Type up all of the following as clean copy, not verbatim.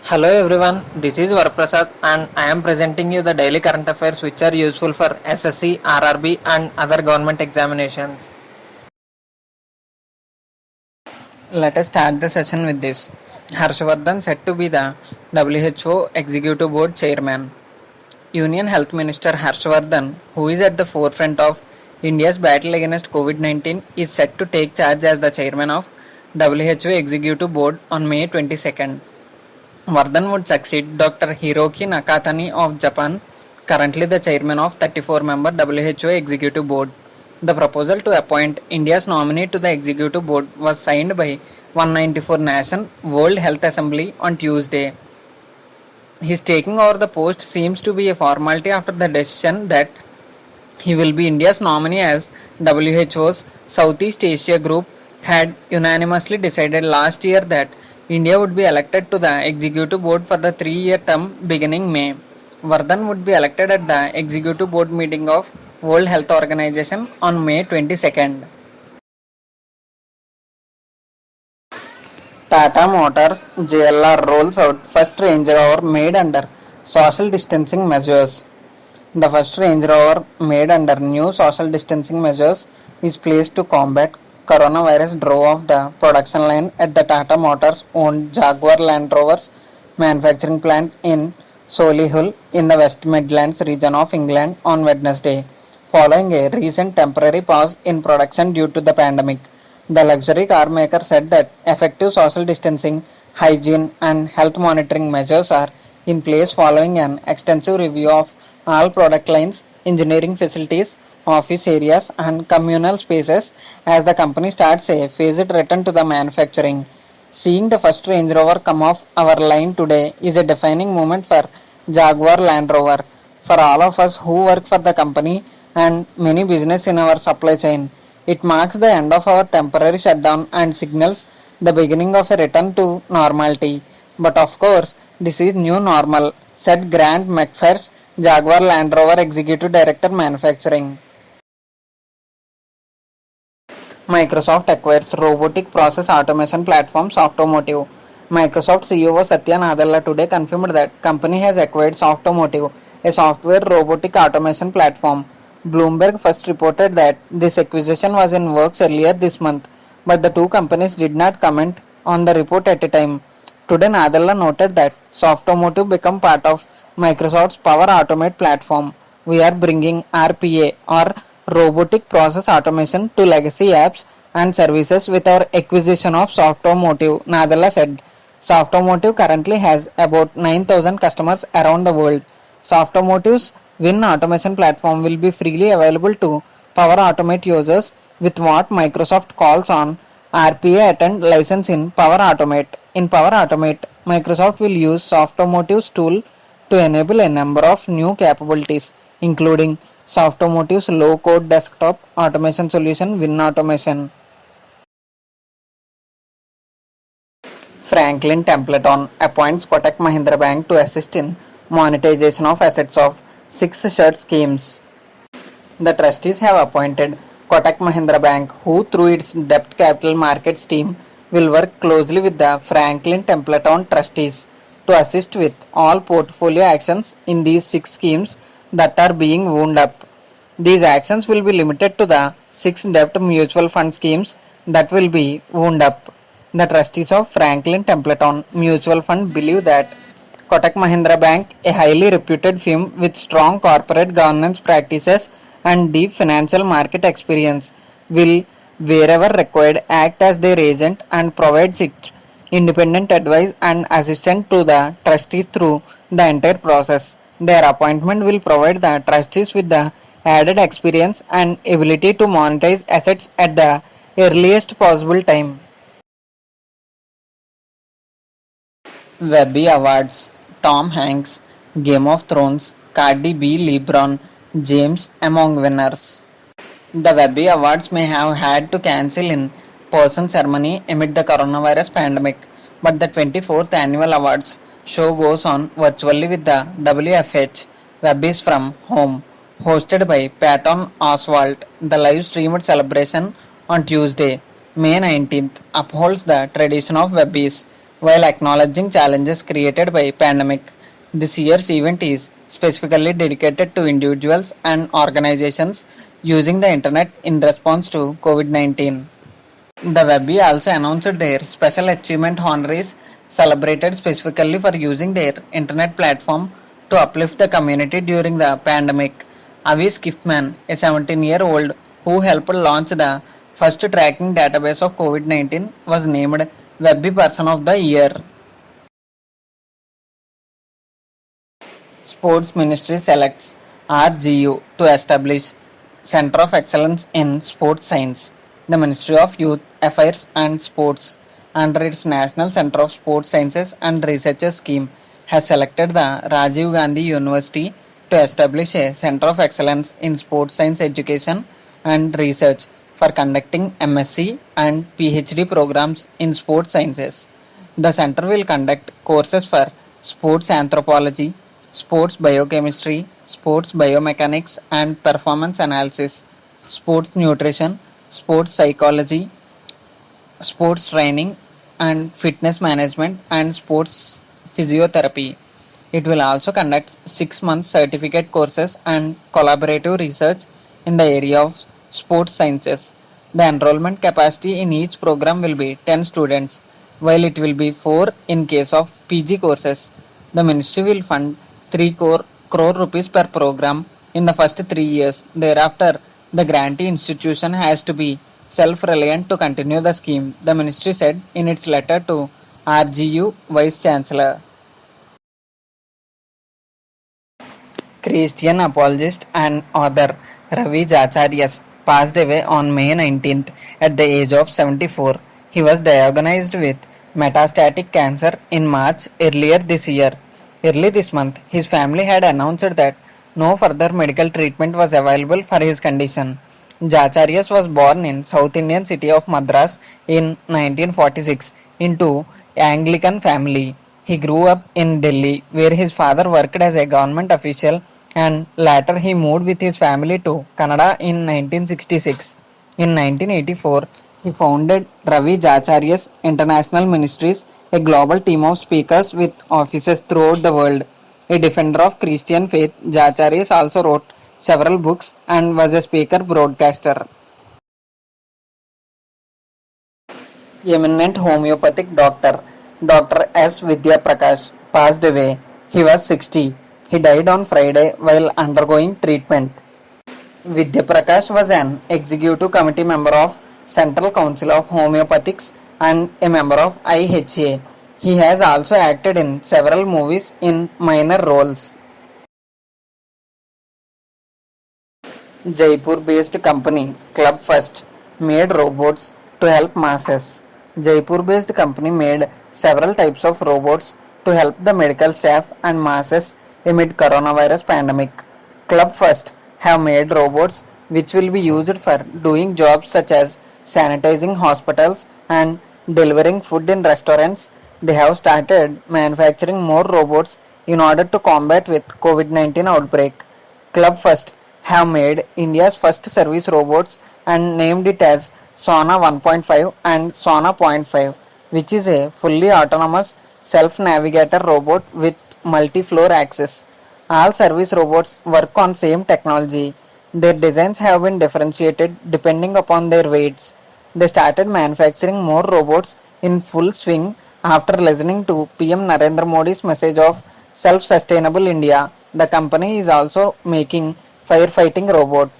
Hello everyone, this is Varprasad and I am presenting you the daily current affairs which are useful for SSC, RRB and other government examinations. Let us start the session with this. Vardhan said to be the WHO Executive Board Chairman. Union Health Minister Vardhan, who is at the forefront of India's battle against COVID-19, is set to take charge as the chairman of WHO Executive Board on May 22nd. Vardhan would succeed Dr. Hiroki Nakatani of Japan, currently the chairman of 34-member WHO Executive Board. The proposal to appoint India's nominee to the Executive Board was signed by 194 Nation World Health Assembly on Tuesday. His taking over the post seems to be a formality after the decision that he will be India's nominee, as WHO's Southeast Asia group had unanimously decided last year that India would be elected to the Executive Board for the 3-year term beginning May. Vardhan would be elected at the Executive Board meeting of World Health Organization on May 22nd. Tata Motors JLR rolls out first Range Rover made under social distancing measures. The first Range Rover made under new social distancing measures is placed to combat coronavirus drove off the production line at the Tata Motors owned Jaguar Land Rovers manufacturing plant in Solihull in the West Midlands region of England on Wednesday, following a recent temporary pause in production due to the pandemic. The luxury car maker said that effective social distancing, hygiene and health monitoring measures are in place following an extensive review of all product lines, engineering facilities, office areas and communal spaces as the company starts a phased return to the manufacturing. Seeing the first Range Rover come off our line today is a defining moment for Jaguar Land Rover. For all of us who work for the company and many business in our supply chain, it marks the end of our temporary shutdown and signals the beginning of a return to normality. But of course, this is new normal, said Grant McPherson, Jaguar Land Rover Executive Director Manufacturing. Microsoft acquires robotic process automation platform Softomotive. Microsoft CEO Satya Nadella today confirmed that company has acquired Softomotive, a software robotic automation platform. Bloomberg first reported that this acquisition was in works earlier this month, but the two companies did not comment on the report at a time. Today Nadella noted that Softomotive become part of Microsoft's Power Automate platform. We are bringing RPA or robotic process automation to legacy apps and services with our acquisition of Softomotive, Nadella said. Softomotive currently has about 9,000 customers around the world. Softomotive's Win automation platform will be freely available to Power Automate users with what Microsoft calls on RPA attend license in Power Automate. In Power Automate, Microsoft will use Softomotive's tool to enable a number of new capabilities, including Softomotive's low-code desktop automation solution Win Automation. Franklin Templeton appoints Kotak Mahindra Bank to assist in monetization of assets of 6 shared schemes. The trustees have appointed Kotak Mahindra Bank, who through its debt capital markets team will work closely with the Franklin Templeton trustees to assist with all portfolio actions in these 6 schemes that are being wound up. These actions will be limited to the 6 debt mutual fund schemes that will be wound up. The trustees of Franklin Templeton Mutual Fund believe that Kotak Mahindra Bank, a highly reputed firm with strong corporate governance practices and deep financial market experience, will, wherever required, act as their agent and provides it independent advice and assistance to the trustees through the entire process. Their appointment will provide the trustees with the added experience and ability to monetize assets at the earliest possible time. Webby Awards: Tom Hanks, Game of Thrones, Cardi B, LeBron James among winners. The Webby Awards may have had to cancel in-person ceremony amid the coronavirus pandemic, but the 24th annual awards show goes on virtually with the WFH Webby's from home, hosted by Patton Oswalt. The live-streamed celebration on Tuesday, May 19th, upholds the tradition of Webby's while acknowledging challenges created by pandemic. This year's event is specifically dedicated to individuals and organizations using the internet in response to COVID-19. The Webby also announced their Special Achievement Honorees celebrated specifically for using their internet platform to uplift the community during the pandemic. Avi Skiffman, a 17-year-old who helped launch the first tracking database of COVID-19, was named Webby Person of the Year. Sports Ministry selects RGU to establish Center of Excellence in Sports Science. The Ministry of Youth Affairs and Sports, under its National Center of Sports Sciences and Research scheme, has selected the Rajiv Gandhi University to establish a Center of Excellence in Sports Science Education and Research for conducting MSc and PhD programs in sports sciences. The center will conduct courses for sports anthropology, sports biochemistry, sports biomechanics and performance analysis, sports nutrition, sports psychology, sports training and fitness management, and sports physiotherapy. It will also conduct 6 month certificate courses and collaborative research in the area of sports sciences. The enrollment capacity in each program will be 10 students, while it will be 4 in case of PG courses. The ministry will fund 3 crore rupees per program in the first 3 years. Thereafter, the grantee institution has to be self-reliant to continue the scheme, the ministry said in its letter to RGU Vice Chancellor. Christian apologist and author Ravi Zacharias passed away on May 19th at the age of 74. He was diagnosed with metastatic cancer in March earlier this year. Early this month, his family had announced that no further medical treatment was available for his condition. Zacharias was born in South Indian city of Madras in 1946 into Anglican family. He grew up in Delhi, where his father worked as a government official, and later he moved with his family to Canada in 1966. In 1984, he founded Ravi Zacharias International Ministries, a global team of speakers with offices throughout the world. A defender of Christian faith, Zacharias also wrote several books and was a speaker broadcaster. Eminent homeopathic doctor Dr. S. Vidyaprakash passed away. He was 60. He died on Friday while undergoing treatment. Vidyaprakash was an executive committee member of Central Council of Homeopathics and a member of IHA. He has also acted in several movies in minor roles. Jaipur-based company Club First made robots to help masses. Jaipur-based company made several types of robots to help the medical staff and masses amid coronavirus pandemic. Club First have made robots which will be used for doing jobs such as sanitizing hospitals and delivering food in restaurants. They have started manufacturing more robots in order to combat with COVID-19 outbreak. Club First have made India's first service robots and named it as Sona 1.5 and Sona point 5, which is a fully autonomous self-navigator robot with multi-floor access. All service robots work on same technology. Their designs have been differentiated depending upon their weights. They started manufacturing more robots in full swing after listening to PM Narendra Modi's message of self-sustainable India. The company is also making firefighting robot.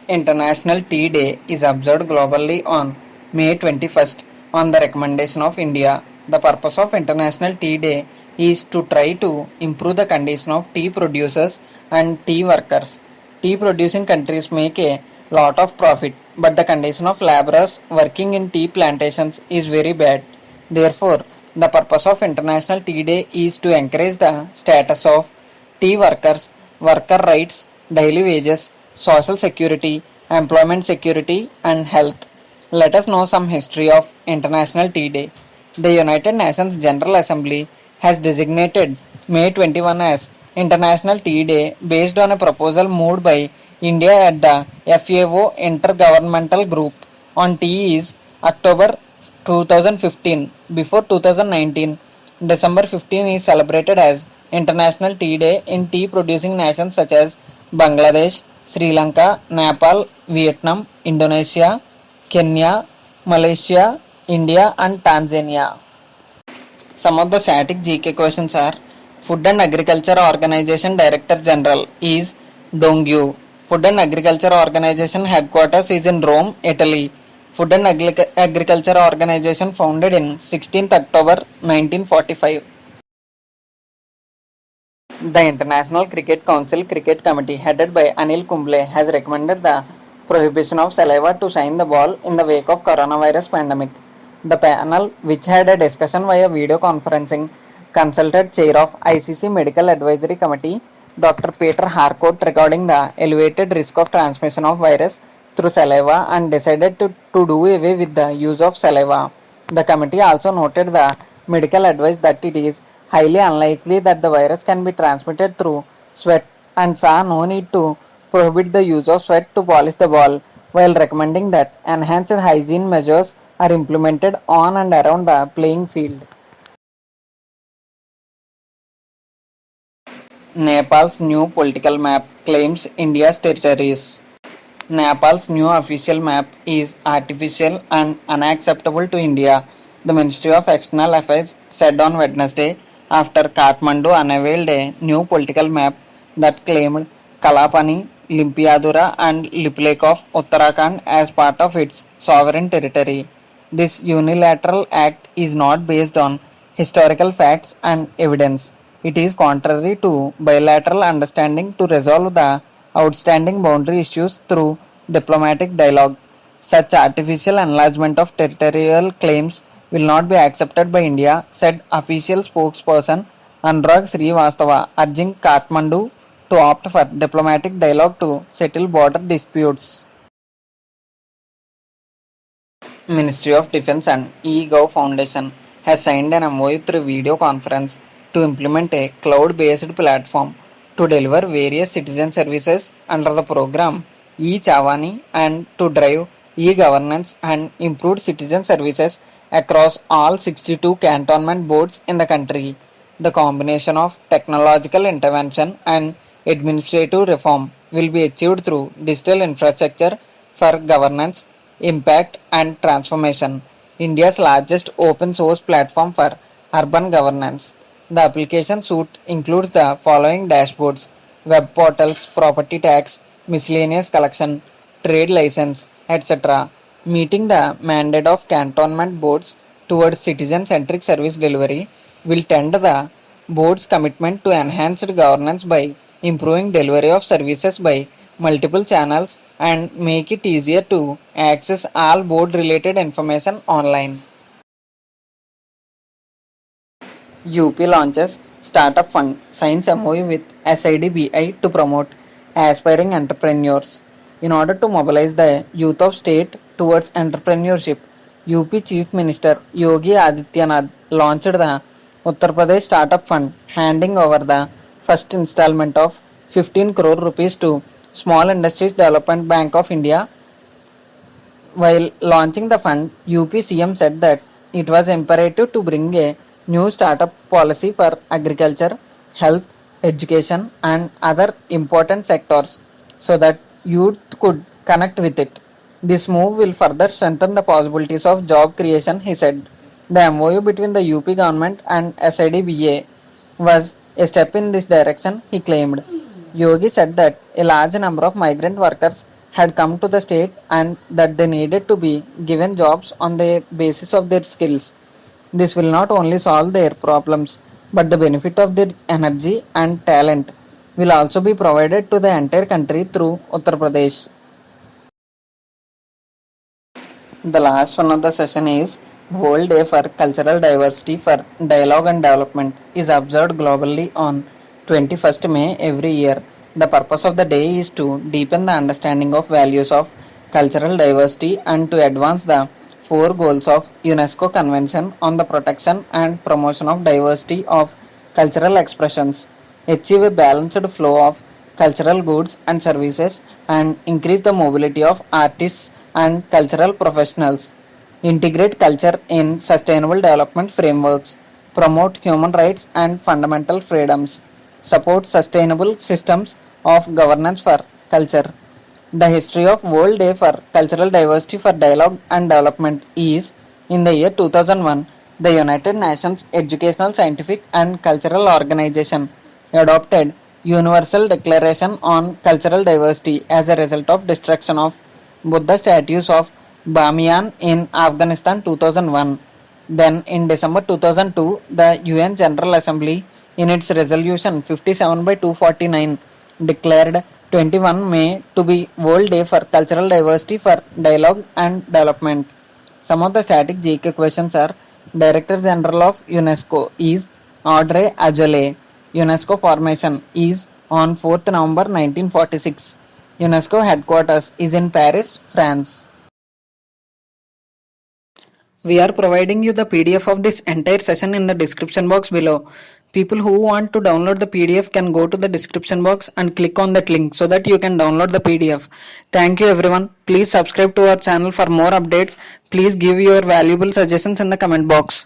International Tea Day is observed globally on May 21st on the recommendation of India. The purpose of International Tea Day is to try to improve the condition of tea producers and tea workers. Tea producing countries make a lot of profit, but the condition of laborers working in tea plantations is very bad. Therefore, the purpose of International Tea Day is to encourage the status of tea workers, worker rights, daily wages, social security, employment security, and health. Let us know some history of International Tea Day. The United Nations General Assembly has designated May 21 as International Tea Day based on a proposal moved by India at the FAO Intergovernmental Group on tea is October 2015. Before 2019, December 15 is celebrated as International Tea Day in tea producing nations such as Bangladesh, Sri Lanka, Nepal, Vietnam, Indonesia, Kenya, Malaysia, India, and Tanzania. Some of the static GK questions are: Food and Agriculture Organization Director General is Dongyu. Food and Agriculture Organization headquarters is in Rome, Italy. Food and Agriculture Organization founded in 16th October 1945. The International Cricket Council Cricket Committee, headed by Anil Kumble, has recommended the prohibition of saliva to shine the ball in the wake of coronavirus pandemic. The panel, which had a discussion via video conferencing, consulted Chair of ICC Medical Advisory Committee, Dr. Peter Harcourt, regarding the elevated risk of transmission of virus through saliva and decided to do away with the use of saliva. The committee also noted the medical advice that it is highly unlikely that the virus can be transmitted through sweat and saw no need to prohibit the use of sweat to polish the ball, while recommending that enhanced hygiene measures are implemented on and around the playing field. Nepal's new political map claims India's territories. Nepal's new official map is artificial and unacceptable to India, the Ministry of External Affairs said on Wednesday, after Kathmandu unveiled a new political map that claimed Kalapani, Limpiadura, and Liplake of Uttarakhand as part of its sovereign territory. This unilateral act is not based on historical facts and evidence. It is contrary to bilateral understanding to resolve the outstanding boundary issues through diplomatic dialogue. Such artificial enlargement of territorial claims will not be accepted by India, said official spokesperson Anurag Srivastava, urging Kathmandu to opt for diplomatic dialogue to settle border disputes. Ministry of Defence and eGov Foundation has signed an MOU through video conference to implement a cloud-based platform to deliver various citizen services under the program e-Chavani and to drive e-governance and improved citizen services across all 62 cantonment boards in the country. The combination of technological intervention and administrative reform will be achieved through digital infrastructure for governance, impact, and transformation. India's largest open source platform for urban governance. The application suite includes the following dashboards: web portals, property tax, miscellaneous collection, trade license, etc., meeting the mandate of cantonment boards towards citizen-centric service delivery, will tend the board's commitment to enhanced governance by improving delivery of services by multiple channels and make it easier to access all board-related information online. UP launches Startup Fund, signs MOU with SIDBI to promote aspiring entrepreneurs. In order to mobilize the youth of state towards entrepreneurship, UP Chief Minister Yogi Adityanath launched the Uttar Pradesh Startup Fund, handing over the first installment of 15 crore rupees to Small Industries Development Bank of India. While launching the fund, UP CM said that it was imperative to bring a new startup policy for agriculture, health, education, and other important sectors so that youth could connect with it. This move will further strengthen the possibilities of job creation, he said. The MOU between the UP government and SIDBA was a step in this direction, he claimed. Yogi said that a large number of migrant workers had come to the state and that they needed to be given jobs on the basis of their skills. This will not only solve their problems, but the benefit of their energy and talent will also be provided to the entire country through Uttar Pradesh. The last one of the session is World Day for Cultural Diversity for Dialogue and Development is observed globally on 21st May every year. The purpose of the day is to deepen the understanding of values of cultural diversity and to advance the four goals of UNESCO Convention on the Protection and Promotion of Diversity of Cultural Expressions, achieve a balanced flow of cultural goods and services, and increase the mobility of artists and cultural professionals, integrate culture in sustainable development frameworks, promote human rights and fundamental freedoms, support sustainable systems of governance for culture. The history of World Day for Cultural Diversity for Dialogue and Development is, in the year 2001, the United Nations Educational, Scientific and Cultural Organization adopted Universal Declaration on Cultural Diversity as a result of destruction of Buddha statues of Bamiyan in Afghanistan 2001. Then in December 2002, the UN General Assembly in its resolution 57 by 249 declared 21 May to be World Day for Cultural Diversity for Dialogue and Development. Some of the static GK questions are: Director General of UNESCO is Audrey Azoulay. UNESCO formation is on 4th November 1946. UNESCO headquarters is in Paris, France. We are providing you the PDF of this entire session in the description box below. People who want to download the PDF can go to the description box and click on that link so that you can download the PDF. Thank you everyone. Please subscribe to our channel for more updates. Please give your valuable suggestions in the comment box.